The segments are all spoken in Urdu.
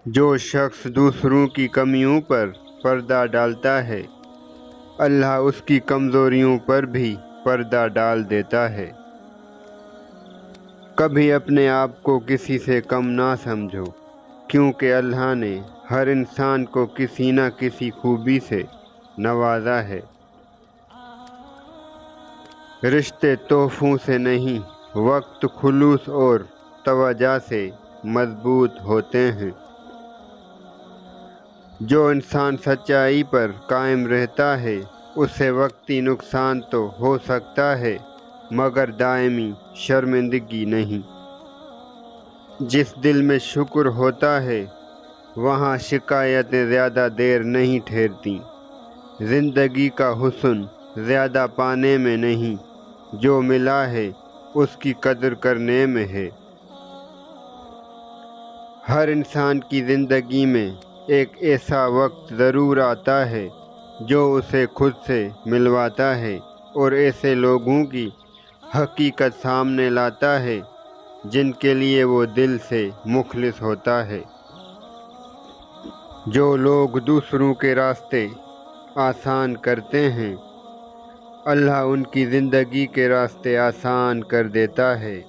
جو شخص دوسروں کی کمیوں پر پردہ ڈالتا ہے، اللہ اس کی کمزوریوں پر بھی پردہ ڈال دیتا ہے۔ کبھی اپنے آپ کو کسی سے کم نہ سمجھو، کیونکہ اللہ نے ہر انسان کو کسی نہ کسی خوبی سے نوازا ہے۔ رشتے تحفوں سے نہیں، وقت، خلوص اور توجہ سے مضبوط ہوتے ہیں۔ جو انسان سچائی پر قائم رہتا ہے، اسے وقتی نقصان تو ہو سکتا ہے مگر دائمی شرمندگی نہیں۔ جس دل میں شکر ہوتا ہے وہاں شکایتیں زیادہ دیر نہیں ٹھہرتی۔ زندگی کا حسن زیادہ پانے میں نہیں، جو ملا ہے اس کی قدر کرنے میں ہے۔ ہر انسان کی زندگی میں ایک ایسا وقت ضرور آتا ہے جو اسے خود سے ملواتا ہے اور ایسے لوگوں کی حقیقت سامنے لاتا ہے جن کے لیے وہ دل سے مخلص ہوتا ہے۔ جو لوگ دوسروں کے راستے آسان کرتے ہیں، اللہ ان کی زندگی کے راستے آسان کر دیتا ہے،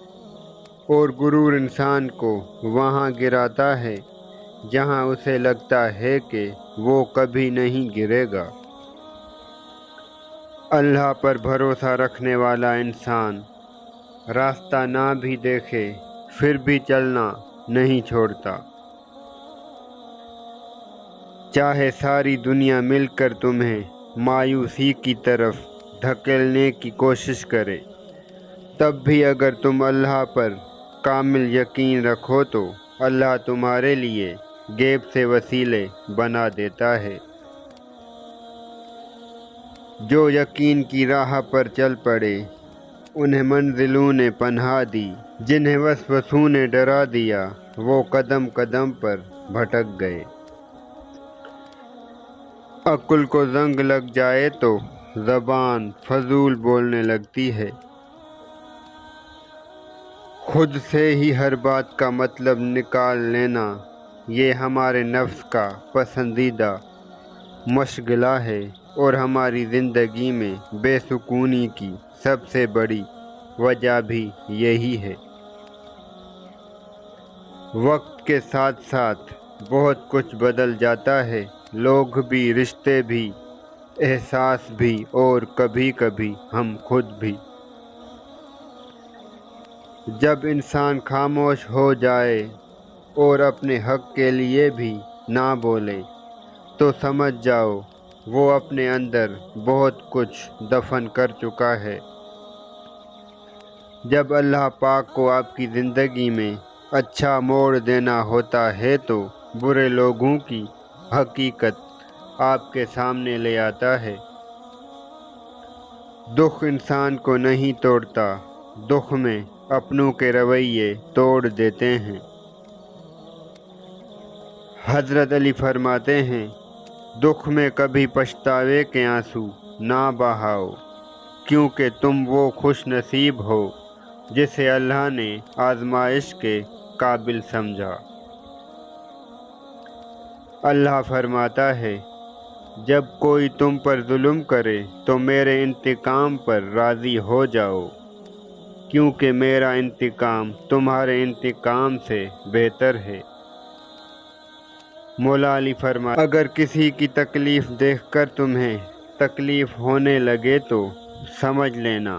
اور غرور انسان کو وہاں گراتا ہے جہاں اسے لگتا ہے کہ وہ کبھی نہیں گرے گا۔ اللہ پر بھروسہ رکھنے والا انسان راستہ نہ بھی دیکھے پھر بھی چلنا نہیں چھوڑتا، چاہے ساری دنیا مل کر تمہیں مایوسی کی طرف دھکیلنے کی کوشش کرے۔ تب بھی اگر تم اللہ پر کامل یقین رکھو تو اللہ تمہارے لیے غیب سے وسیلے بنا دیتا ہے۔ جو یقین کی راہ پر چل پڑے انہیں منزلوں نے پناہ دی، جنہیں وسوسوں نے ڈرا دیا وہ قدم قدم پر بھٹک گئے۔ عقل کو زنگ لگ جائے تو زبان فضول بولنے لگتی ہے۔ خود سے ہی ہر بات کا مطلب نکال لینا یہ ہمارے نفس کا پسندیدہ مشغلہ ہے اور ہماری زندگی میں بے سکونی کی سب سے بڑی وجہ بھی یہی ہے۔ وقت کے ساتھ ساتھ بہت کچھ بدل جاتا ہے، لوگ بھی، رشتے بھی، احساس بھی اور کبھی کبھی ہم خود بھی۔ جب انسان خاموش ہو جائے اور اپنے حق کے لیے بھی نہ بولے تو سمجھ جاؤ وہ اپنے اندر بہت کچھ دفن کر چکا ہے۔ جب اللہ پاک کو آپ کی زندگی میں اچھا موڑ دینا ہوتا ہے تو برے لوگوں کی حقیقت آپ کے سامنے لے آتا ہے۔ دکھ انسان کو نہیں توڑتا، دکھ میں اپنوں کے رویے توڑ دیتے ہیں۔ حضرت علی فرماتے ہیں، دکھ میں کبھی پچھتاوے کے آنسو نہ بہاؤ، کیونکہ تم وہ خوش نصیب ہو جسے اللہ نے آزمائش کے قابل سمجھا۔ اللہ فرماتا ہے، جب کوئی تم پر ظلم کرے تو میرے انتقام پر راضی ہو جاؤ، کیونکہ میرا انتقام تمہارے انتقام سے بہتر ہے۔ مولا علی فرماتے ہیں، اگر کسی کی تکلیف دیکھ کر تمہیں تکلیف ہونے لگے تو سمجھ لینا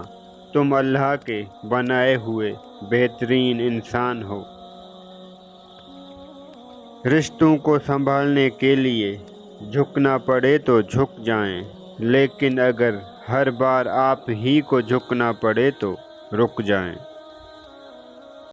تم اللہ کے بنائے ہوئے بہترین انسان ہو۔ رشتوں کو سنبھالنے کے لیے جھکنا پڑے تو جھک جائیں، لیکن اگر ہر بار آپ ہی کو جھکنا پڑے تو رک جائیں۔